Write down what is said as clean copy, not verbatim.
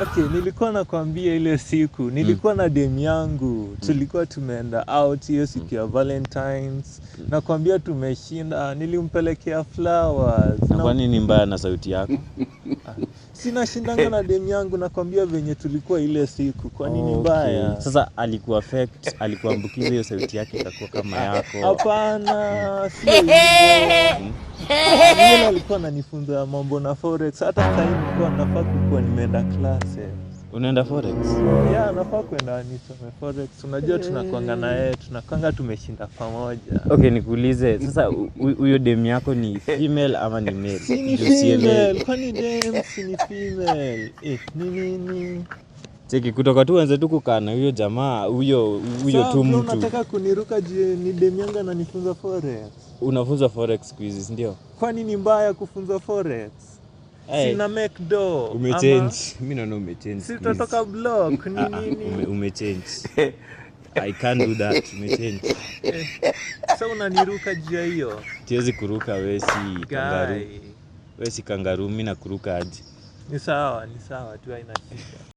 Okay, nilikuwa nakwambia ile siku, nilikuwa na dem yangu, tulikuwa tumeenda out hiyo siku ya Valentines, nakwambia tumeshinda, nilimpelekea flowers. Na kwa nini mbaya na sauti yako? Sina shindanga na dem yangu, nakwambia venye tulikuwa ile siku, kwa nini mbaya? Okay. Sasa alikuwa affect, alikuambukiza hiyo sauti yake ikakuwa kama yako. Hapana, sio hivyo. Yule alikuwa ananifunza mambo na forex, hata sasa nilikuwa nafaa kuwa nimeenda classes. Unaenda forex? Yeah, nafaa kwenda nisome forex. Unajua tunakuanga na yeye, tunakuanga tumeshinda pamoja. Okay, nikuulize, sasa huyo dem yako ni female ama ni male? Si ni female, kwani dem si ni female? Nini? Cheki kutoka tu anze tu kukaa na huyo jamaa, huyo tu mtu. Unataka kuniruka je, ni dem yangu ananifunza forex? Unafunza forex siku hizi, ndio? Kwani ni mbaya kufunza forex? Sina make do. Umechange. Mimi naona umechange. Si tutatoka block nini? Umechange. I can't do that. Umechange. Sasa unaniruka juu ya hiyo? Siwezi kuruka, wewe si kangaroo. Wewe si kangaroo, mimi nakuruka aje? Ni sawa tu, haina shida.